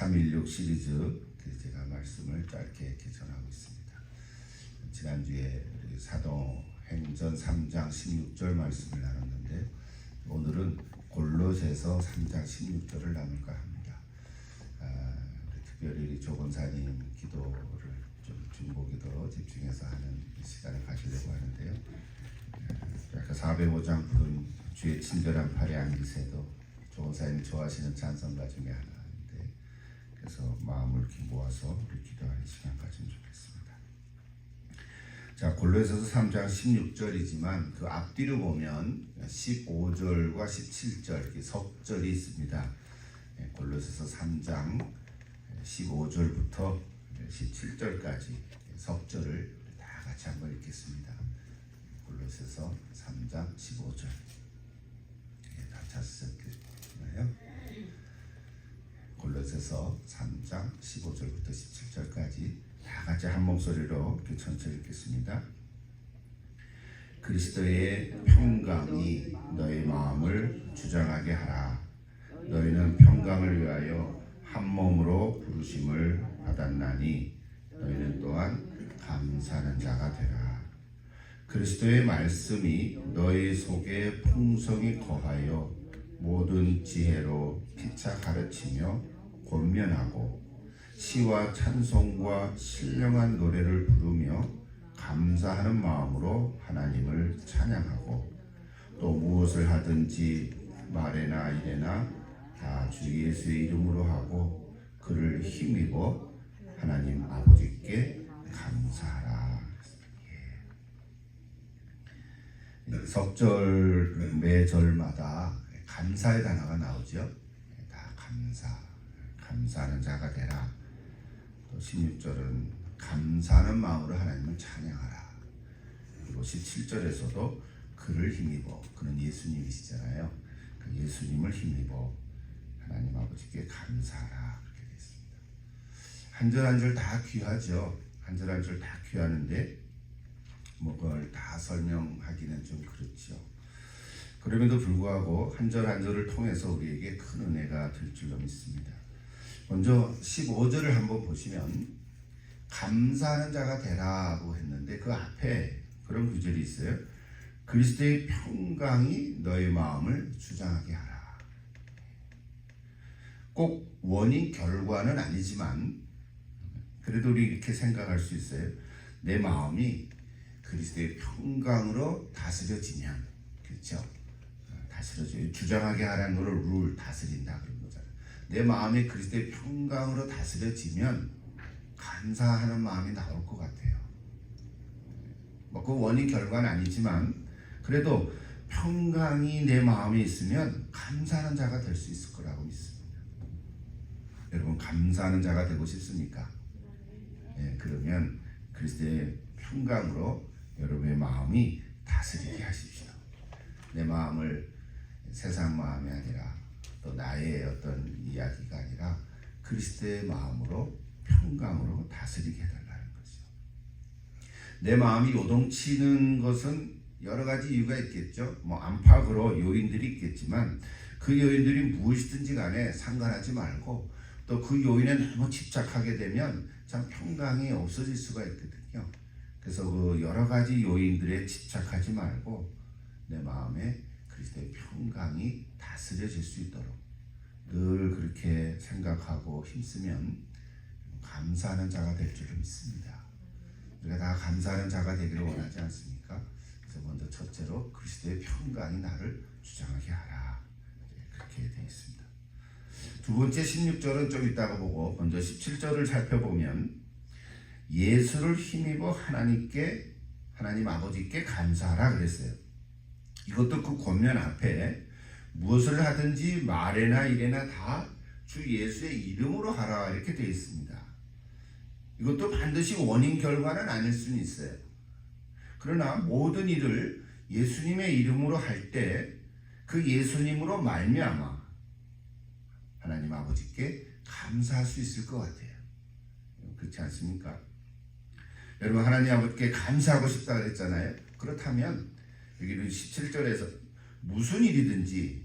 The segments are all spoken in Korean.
316 시리즈 제가 말씀을 짧게 이렇게 전하고 있습니다. 지난주에 우리 사도행전 3장 16절 말씀을 나눴는데 오늘은 골로새서 3장 16절을 나눌까 합니다. 특별히 조건사님 기도를 좀 중보기도 집중해서 하는 시간을 가지려고 하는데요. 아까 405장 부른 주의 친절한 팔에 안기세도 조건사님이 좋아하시는 찬송가 중에 하나인데, 그래서 마음을 이렇게 모아서 우리 기도하는 시간 가지면 좋겠습니다. 자, 골로새서 3장 16절이지만 그 앞뒤로 보면 15절과 17절 이렇게 석절이 있습니다. 골로새서 3장 15절부터 17절까지 석절을 다 같이 한번 읽겠습니다. 골로새서 3장 15절 다 찾으셨나요? 골로새서 3장 15절부터 17절까지 다 같이 한 목소리로 이렇게 천천히 읽겠습니다. 그리스도의 평강이 너희 마음을 주장하게 하라. 너희는 평강을 위하여 한 몸으로 부르심을 받았나니 너희는 또한 감사하는 자가 되라. 그리스도의 말씀이 너희 속에 풍성히 거하여 모든 지혜로 피차 가르치며 권면하고 시와 찬송과 신령한 노래를 부르며 감사하는 마음으로 하나님을 찬양하고 또 무엇을 하든지 말에나 이래나 다 주 예수의 이름으로 하고 그를 힘입어 하나님 아버지께 감사하라. 석절 매 절마다 감사의 단어가 나오죠. 다 감사하는 자가 되라. 또 16절은 감사하는 마음으로 하나님을 찬양하라. 그리고 17절에서도 그를 힘입어, 그는 예수님이시잖아요. 그 예수님을 힘입어 하나님 아버지께 감사하라. 그렇게 되어 있습니다. 한 절 한 절 다 귀하죠. 한 절 한 절 다 귀하는데 그걸 다 설명하기는 좀 그렇죠. 그럼에도 불구하고 한 절 한 절을 통해서 우리에게 큰 은혜가 될 줄로 믿습니다. 먼저 15절을 한번 보시면 감사하는 자가 되라고 했는데 그 앞에 그런 구절이 있어요. 그리스도의 평강이 너의 마음을 주장하게 하라. 꼭 원인 결과는 아니지만 그래도 우리 이렇게 생각할 수 있어요. 내 마음이 그리스도의 평강으로 다스려지면, 그렇죠? 다스려져요. 주장하게 하라는 거를 룰 다스린다 그런 거잖아요. 내 마음이 그리스도의 평강으로 다스려지면 감사하는 마음이 나올 것 같아요. 그 원인 결과는 아니지만 그래도 평강이 내 마음에 있으면 감사하는 자가 될 수 있을 거라고 믿습니다. 여러분 감사하는 자가 되고 싶습니까? 네, 그러면 그리스도의 평강으로 여러분의 마음이 다스리게 하십시오. 내 마음을 세상 마음이 아니라 또 나의 어떤 이야기가 아니라 그리스도의 마음으로 평강으로 다스리게 해달라는 거죠. 내 마음이 요동치는 것은 여러 가지 이유가 있겠죠. 안팎으로 요인들이 있겠지만 그 요인들이 무엇이든지 간에 상관하지 말고 또 그 요인에 너무 집착하게 되면 참 평강이 없어질 수가 있거든요. 그래서 그 여러 가지 요인들에 집착하지 말고 내 마음에 그리스도의 평강이 다스려질 수 있도록 늘 그렇게 생각하고 힘쓰면 감사하는 자가 될 줄을 믿습니다. 우리가 다 감사하는 자가 되기를 원하지 않습니까? 그래서 먼저 첫째로 그리스도의 평강이 나를 주장하게 하라. 그렇게 되어 있습니다. 두 번째 16절은 좀 이따가 보고 먼저 17절을 살펴보면 예수를 힘입어 하나님 아버지께 감사하라 그랬어요. 이것도 그 권면 앞에 무엇을 하든지 말에나 이래나 다 주 예수의 이름으로 하라 이렇게 되어 있습니다. 이것도 반드시 원인 결과는 아닐 수는 있어요. 그러나 모든 일을 예수님의 이름으로 할 때 그 예수님으로 말미암아 하나님 아버지께 감사할 수 있을 것 같아요. 그렇지 않습니까? 여러분 하나님 아버지께 감사하고 싶다 그랬잖아요. 그렇다면 여기 17절에서 무슨 일이든지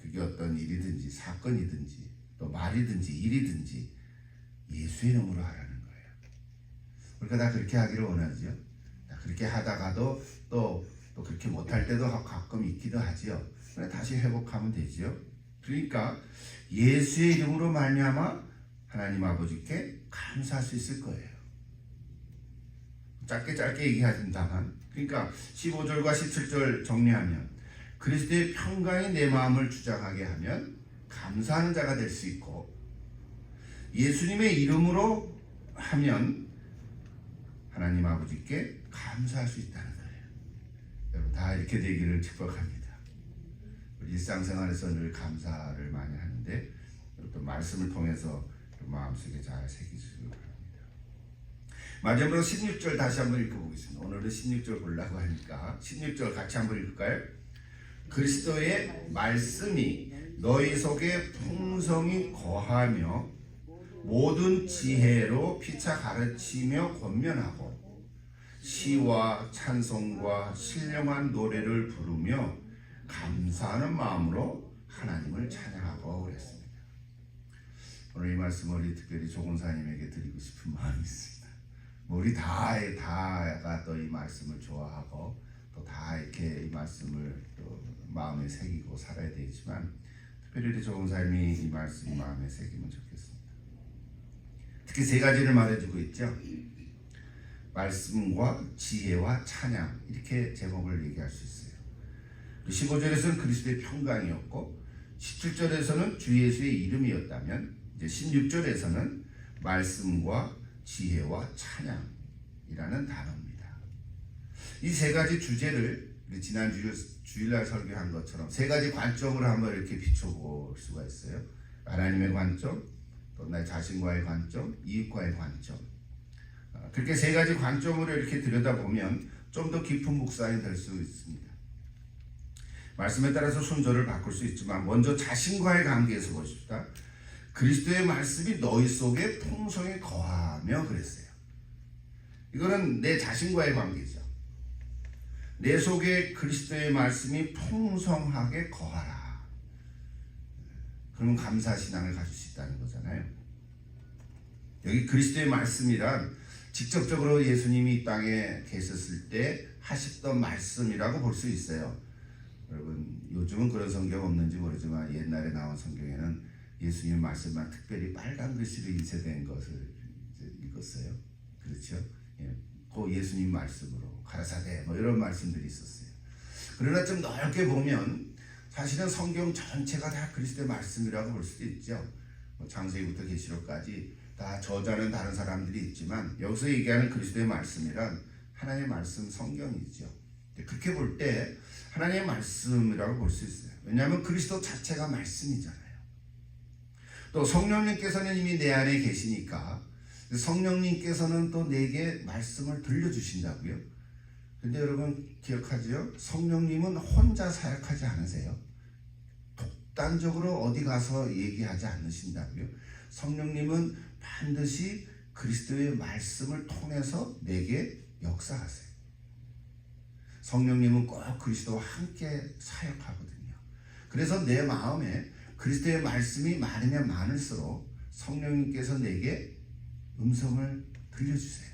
그게 어떤 일이든지 사건이든지 또 말이든지 일이든지 예수의 이름으로 하라는 거예요. 우리가 다 그렇게 하기를 원하죠. 그렇게 하다가도 또 그렇게 못할 때도 가끔 있기도 하지요. 다시 회복하면 되지요. 그러니까 예수의 이름으로 말미암아 하나님 아버지께 감사할 수 있을 거예요. 짧게 얘기하신다면, 그러니까 15절과 17절 정리하면 그리스도의 평강이 내 마음을 주장하게 하면 감사하는 자가 될 수 있고, 예수님의 이름으로 하면 하나님 아버지께 감사할 수 있다는 거예요. 여러분 다 이렇게 되기를 축복합니다. 우리 일상생활에서 늘 감사를 많이 하는데 또 말씀을 통해서 마음속에 잘 새기시기 바랍니다. 마지막으로 16절 다시 한번 읽어보겠습니다. 오늘은 16절 보려고 하니까 16절 같이 한번 읽을까요? 그리스도의 말씀이 너희 속에 풍성히 거하며 모든 지혜로 피차 가르치며 권면하고 시와 찬송과 신령한 노래를 부르며 감사하는 마음으로 하나님을 찬양하고 그랬습니다. 오늘 이 말씀을 특별히 조공사님에게 드리고 싶은 마음이 있습니다. 우리 다가 또 이 말씀을 좋아하고 또 다 이렇게 이 말씀을 또 마음에 새기고 살아야 되지만, 특별히 우리 조공사님이 이 말씀이 마음에 새기면 좋겠습니다. 특히 세 가지를 말해주고 있죠. 말씀과 지혜와 찬양, 이렇게 제목을 얘기할 수 있어요. 15절에서는 그리스도의 평강이었고 17절에서는 주 예수의 이름이었다면, 이제 16절에서는 말씀과 지혜와 찬양이라는 단어입니다. 이 세 가지 주제를 우리 지난 주일날 설교한 것처럼 세 가지 관점으로 한번 이렇게 비춰볼 수가 있어요. 하나님의 관점, 또 나 자신과의 관점, 이웃과의 관점. 그렇게 세 가지 관점으로 이렇게 들여다보면 좀 더 깊은 묵상이 될 수 있습니다. 말씀에 따라서 순서를 바꿀 수 있지만 먼저 자신과의 관계에서 보십시다. 그리스도의 말씀이 너희 속에 풍성히 거하며 그랬어요. 이거는 내 자신과의 관계죠. 내 속에 그리스도의 말씀이 풍성하게 거하라. 그러면 감사신앙을 가질 수 있다는 거잖아요. 여기 그리스도의 말씀이란 직접적으로 예수님이 이 땅에 계셨을 때 하셨던 말씀이라고 볼 수 있어요. 여러분 요즘은 그런 성경 없는지 모르지만 옛날에 나온 성경에는 예수님 말씀만 특별히 빨간 글씨로 인쇄된 것을 이제 읽었어요. 그렇죠? 예. 그 예수님 말씀으로 가라사대 뭐 이런 말씀들이 있었어요. 그러나 좀 넓게 보면 사실은 성경 전체가 다 그리스도의 말씀이라고 볼 수도 있죠. 뭐 창세기부터 계시록까지 다 저자는 다른 사람들이 있지만 여기서 얘기하는 그리스도의 말씀이란 하나님의 말씀 성경이죠. 그렇게 볼 때 하나님의 말씀이라고 볼 수 있어요. 왜냐하면 그리스도 자체가 말씀이잖아요. 또 성령님께서는 이미 내 안에 계시니까 성령님께서는 또 내게 말씀을 들려주신다고요. 근데 여러분 기억하죠? 성령님은 혼자 사역하지 않으세요. 독단적으로 어디 가서 얘기하지 않으신다고요. 성령님은 반드시 그리스도의 말씀을 통해서 내게 역사하세요. 성령님은 꼭 그리스도와 함께 사역하거든요. 그래서 내 마음에 그리스도의 말씀이 많으면 많을수록 성령님께서 내게 음성을 들려주세요.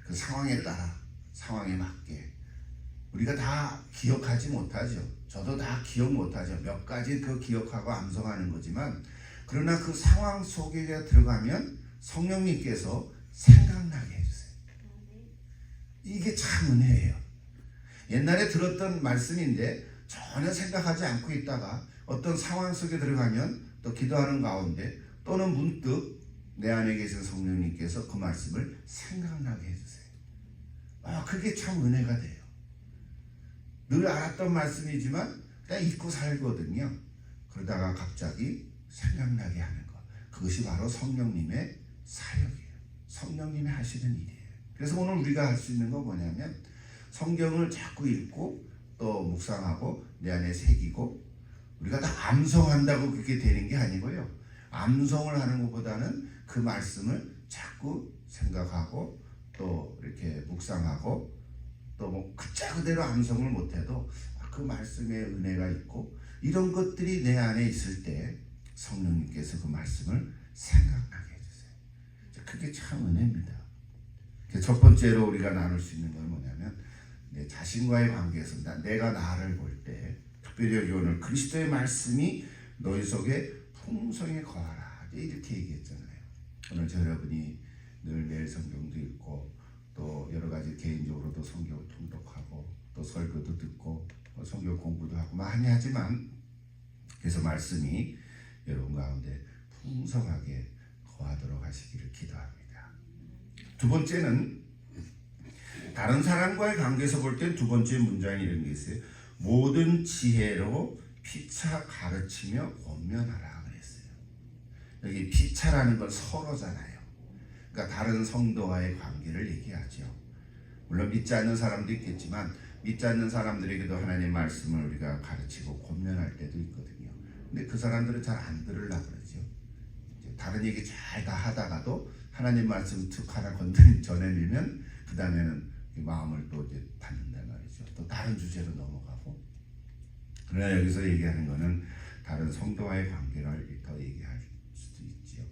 그 상황에 따라 상황에 맞게 우리가 다 기억하지 못하죠. 저도 다 기억 못하죠. 몇 가지 그 기억하고 암송하는 거지만 그러나 그 상황 속에 들어가면 성령님께서 생각나게 해주세요. 이게 참 은혜예요. 옛날에 들었던 말씀인데 전혀 생각하지 않고 있다가 어떤 상황 속에 들어가면 또 기도하는 가운데 또는 문득 내 안에 계신 성령님께서 그 말씀을 생각나게 해주세요. 그게 참 은혜가 돼요. 늘 알았던 말씀이지만 그냥 잊고 살거든요. 그러다가 갑자기 생각나게 하는 것. 그것이 바로 성령님의 사역이에요. 성령님이 하시는 일이에요. 그래서 오늘 우리가 할 수 있는 건 뭐냐면 성경을 자꾸 읽고 또 묵상하고 내 안에 새기고 우리가 다 암송한다고 그렇게 되는 게 아니고요. 암송을 하는 것보다는 그 말씀을 자꾸 생각하고 또 이렇게 묵상하고 또 뭐 그자 그대로 암송을 못해도 그 말씀에 은혜가 있고 이런 것들이 내 안에 있을 때 성령님께서 그 말씀을 생각나게 해주세요. 그게 참 은혜입니다. 첫 번째로 우리가 나눌 수 있는 건 뭐냐면 내 자신과의 관계에서 내가 나를 볼 때 특별히 여기 오늘 그리스도의 말씀이 너희 속에 풍성히 거하라 이렇게 얘기했잖아요. 오늘 저 여러분이 늘 매일 성경도 읽고 또 여러 가지 개인적으로도 성경을 통독하고 또 설교도 듣고 성경 공부도 하고 많이 하지만 그래서 말씀이 여러분 가운데 풍성하게 거하도록 하시기를 기도합니다. 두 번째는 다른 사람과의 관계에서 볼 때 두 번째 문장이 이런 게 있어요. 모든 지혜로 피차 가르치며 권면하라 그랬어요. 여기 피차라는 건 서로잖아요. 그러니까 다른 성도와의 관계를 얘기하죠. 물론 믿지 않는 사람도 있겠지만 믿지 않는 사람들에게도 하나님 말씀을 우리가 가르치고 권면할 때도 있거든요. 근데 그 사람들은 잘 안 들으려고 그러죠. 다른 얘기 잘 다 하다가도 하나님 말씀 툭 하나 전해밀면 그 다음에는 마음을 또 이제 닫는단 말이죠. 또 다른 주제로 넘어가고. 그러나 여기서 얘기하는 거는 다른 성도와의 관계를 더 얘기할 수도 있지요.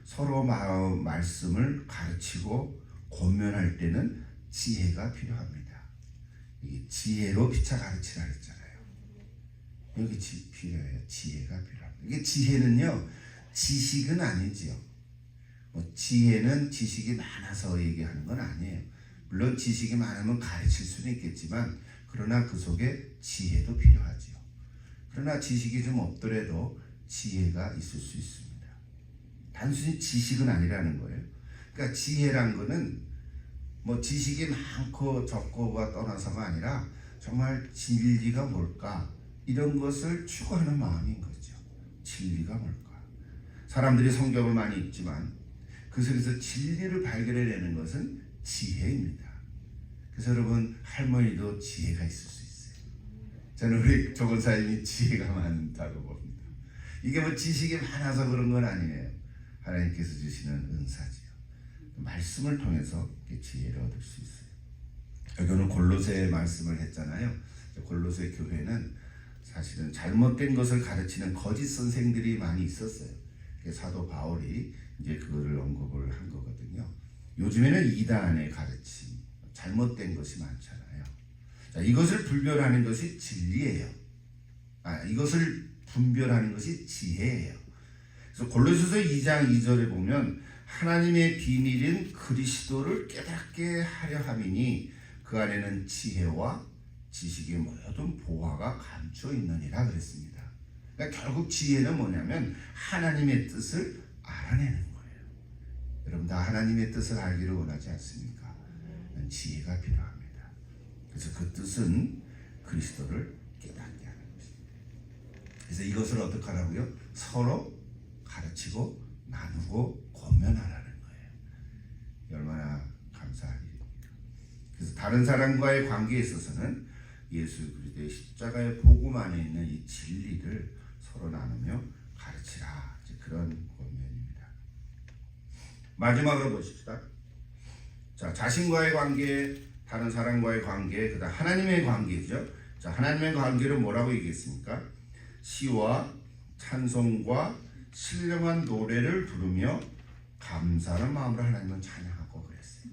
서로 말씀을 가르치고 권면할 때는 지혜가 필요합니다. 이 지혜로 피차 가르치라 했잖아요. 여기 필요해요. 지혜가 필요합니다. 이게 지혜는요, 지식은 아니지요. 지혜는 지식이 많아서 얘기하는 건 아니에요. 물론 지식이 많으면 가르칠 수는 있겠지만 그러나 그 속에 지혜도 필요하지요. 그러나 지식이 좀 없더라도 지혜가 있을 수 있습니다. 단순히 지식은 아니라는 거예요. 그러니까 지혜란 거는 지식이 많고 적고가 떠나서가 아니라 정말 진리가 뭘까 이런 것을 추구하는 마음인 거죠. 진리가 뭘까? 사람들이 성경을 많이 읽지만 그 속에서 진리를 발견해내는 것은 지혜입니다. 그래서 여러분 할머니도 지혜가 있을 수 있어요. 저는 우리 조건사님이 지혜가 많다고 봅니다. 이게 지식이 많아서 그런 건 아니에요. 하나님께서 주시는 은사지요. 말씀을 통해서 지혜를 얻을 수 있어요. 여기 오늘 골로새 말씀을 했잖아요. 골로새 교회는 사실은 잘못된 것을 가르치는 거짓 선생들이 많이 있었어요. 사도 바울이 이제 그거를 언급을 한 거거든요. 요즘에는 이단의 가르침, 잘못된 것이 많잖아요. 자, 이것을 분별하는 것이 진리예요. 이것을 분별하는 것이 지혜예요. 그래서 골로새서 2장 2절에 보면 하나님의 비밀인 그리스도를 깨닫게 하려 함이니 그 안에는 지혜와 지식의 모든 보화가 감추어 있느니라 그랬습니다. 그러니까 결국 지혜는 뭐냐면 하나님의 뜻을 알아내는 거예요. 여러분 다 하나님의 뜻을 알기를 원하지 않습니까? 지혜가 필요합니다. 그래서 그 뜻은 그리스도를 깨닫게 하는 것입니다. 그래서 이것을 어떻게 하라고요? 서로 가르치고 나누고 권면하라는 거예요. 얼마나 감사한 일입니까? 그래서 다른 사람과의 관계에 있어서는 예수 그리스도의 십자가의 복음 안에 있는 이 진리를 서로 나누며 가르치라. 그런 권면입니다. 마지막으로 보십시다. 자, 자신과의 관계, 다른 사람과의 관계, 그다음 하나님의 관계죠. 자, 하나님의 관계를 뭐라고 얘기했습니까? 시와 찬송과 신령한 노래를 부르며 감사하는 마음으로 하나님을 찬양하고 그랬어요.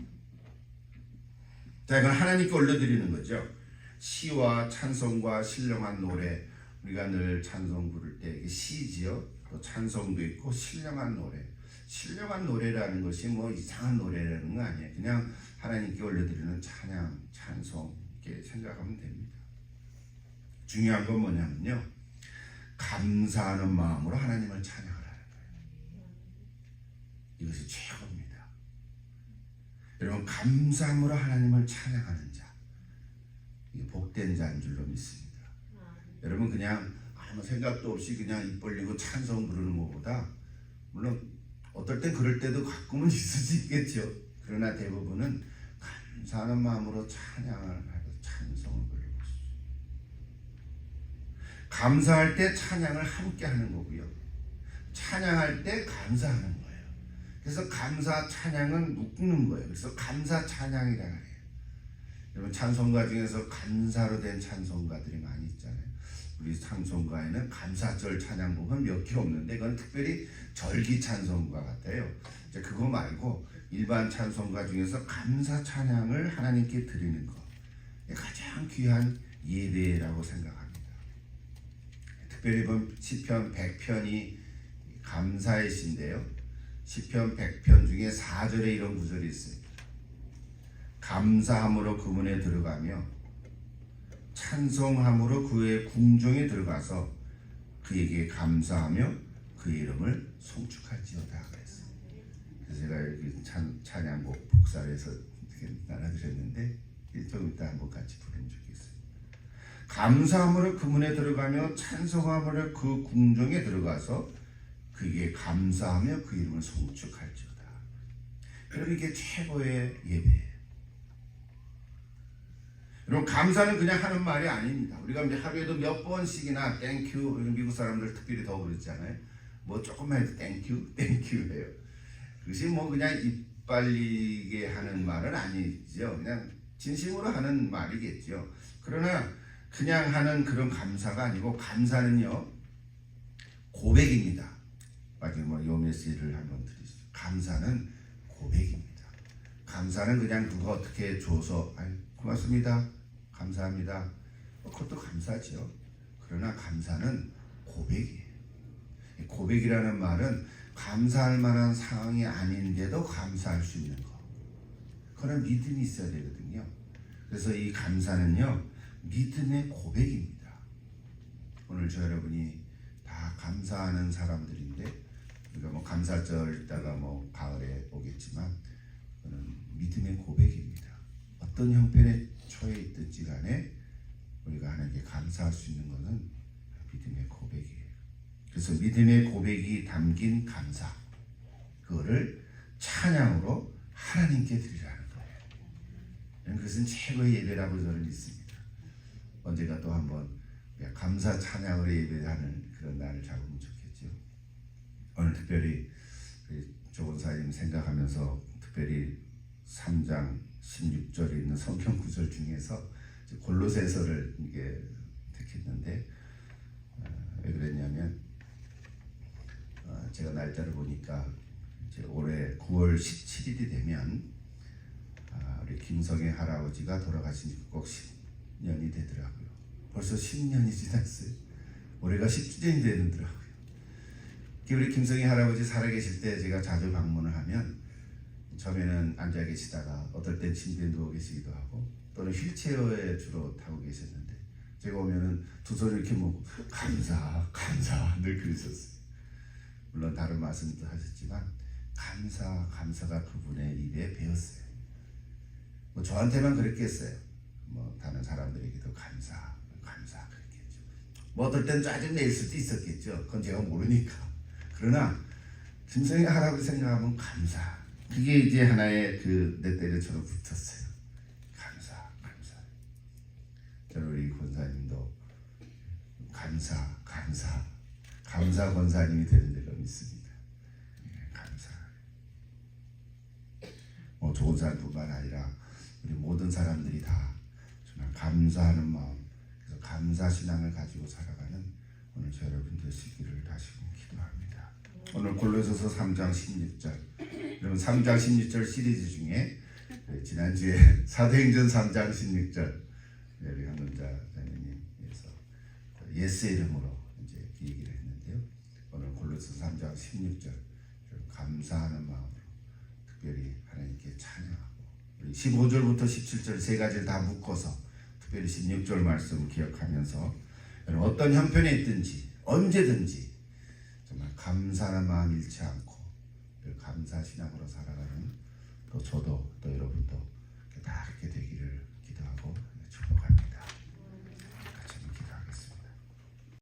자, 이건 하나님께 올려드리는 거죠. 시와 찬송과 신령한 노래, 우리가 늘 찬송 부를 때 이게 시지요. 또 찬송도 있고 신령한 노래. 신령한 노래라는 것이 이상한 노래라는 거 아니에요. 그냥 하나님께 올려드리는 찬양, 찬송 이렇게 생각하면 됩니다. 중요한 건 뭐냐면요, 감사하는 마음으로 하나님을 찬양하라는 거예요. 이것이 최고입니다. 여러분 감사함으로 하나님을 찬양하는 자, 이게 복된 자인 줄로 믿습니다. 여러분 그냥 아무 생각도 없이 그냥 입 벌리고 찬송 부르는 것보다, 물론 어떨 때 그럴 때도 가끔은 있을 수 있겠죠. 그러나 대부분은 감사하는 마음으로 찬양을 하고 찬송을 부르고 있어요. 감사할 때 찬양을 함께 하는 거고요. 찬양할 때 감사하는 거예요. 그래서 감사 찬양은 묶는 거예요. 그래서 감사 찬양이라는 거예요. 여러분 찬송가 중에서 감사로 된 찬송가들이 많이 있잖아요. 우리 찬송가에는 감사절 찬양곡은 몇 개 없는데 그건 특별히 절기 찬송가 같아요. 이제 그거 말고 일반 찬송가 중에서 감사 찬양을 하나님께 드리는 것 가장 귀한 예배라고 생각합니다. 특별히 보면 시편 100편이 감사의 시인데요. 시편 100편 중에 4절에 이런 구절이 있어요. 감사함으로 그 문에 들어가며 찬송함으로 그의 궁정에 들어가서 그에게 감사하며 그의 이름을 송축할지어다 그랬어요. 그래서 제가 여기 찬양곡 복사해서 나눠드렸는데 좀 이따 한번 같이 부르면 좋겠어요. 감사함으로 그 문에 들어가며 찬송함으로 그 궁정에 들어가서 그에게 감사하며 그 이름을 송축할지어다. 여러분 이게 최고의 예배예요. 여러분 감사는 그냥 하는 말이 아닙니다. 우리가 이제 하루에도 몇 번씩이나 땡큐, 미국 사람들 특별히 더 그러잖아요. 뭐 조금만 해도 땡큐 해요. 그것이 뭐 그냥 입 빨리게 하는 말은 아니죠. 그냥 진심으로 하는 말이겠죠. 그러나 그냥 하는 그런 감사가 아니고 감사는요 고백입니다. 마지막으로 요 메시지를 한번 드리죠. 감사는 고백입니다. 감사는 그냥 누가 어떻게 줘서 고맙습니다. 감사합니다. 그것도 감사죠. 그러나 감사는 고백이에요. 고백이라는 말은 감사할 만한 상황이 아닌데도 감사할 수 있는 거. 그런 믿음이 있어야 되거든요. 그래서 이 감사는요 믿음의 고백입니다. 오늘 저 여러분이 다 감사하는 사람들인데 우리가 뭐 감사절 있다가 뭐 가을에 오겠지만 그는 믿음의 고백입니다. 어떤 형편에 처해 있든지 간에 우리가 하나님께 감사할 수 있는 것은 믿음의 고백이에요. 그래서 믿음의 고백이 담긴 감사 그거를 찬양으로 하나님께 드리라는 거예요. 그것은 최고의 예배라고 저는 믿습니다. 언제가 또 한번 감사 찬양으로 예배하는 그런 날을 잡으면 좋겠죠. 오늘 특별히 조원사님 생각하면서 특별히 3장 16절에 있는 성경 구절 중에서 골로새서를 이게 택했는데 왜 그랬냐면 제가 날짜를 보니까 이제 올해 9월 17일이 되면 우리 김성애 할아버지가 돌아가신 지 꼭 10년이 되더라고요. 벌써 10년이 지났어요. 올해가 10주년이 되더라고요. 우리 김성애 할아버지 살아계실 때 제가 자주 방문을 하면 처음에는 앉아 계시다가 어떨 땐 침대에 누워 계시기도 하고 또는 휠체어에 주로 타고 계셨는데 제가 오면은 두 손을 이렇게 모으고 감사 늘 그러셨어요. 물론 다른 말씀도 하셨지만 감사가 그분의 입에 배었어요. 뭐 저한테만 그랬겠어요. 뭐 다른 사람들에게도 감사 그랬겠죠. 뭐 어떨 땐 짜증 낼 수도 있었겠죠. 그건 제가 모르니까. 그러나 김성애 할아버지 생각하면 감사. 그게 이제 하나의 그 내 때려처럼 붙었어요. 감사. 저는 우리 권사님도 감사 권사님이 되는 줄로 믿습니다. 감사. 뭐 좋은 사람뿐만 아니라 우리 모든 사람들이 다 정말 감사하는 마음, 그래서 감사 신앙을 가지고 살아가는 오늘 저 여러분 되시기를 다시 기도합니다. 오늘 골로새서 3장 16절. 여러분 3장 16절 시리즈 중에 지난주에 사도행전 3장 16절 우리 한문자 자매님께서 예스의 이름으로 이제 그 얘기를 했는데요. 오늘 골로새서 3장 16절 감사하는 마음으로 특별히 하나님께 찬양하고 우리 15절부터 17절 세 가지를 다 묶어서 특별히 16절 말씀을 기억하면서 어떤 형편에 있든지 언제든지 정말 감사하는 마음 잃지 않고 감사 신앙으로 살아가는 또 저도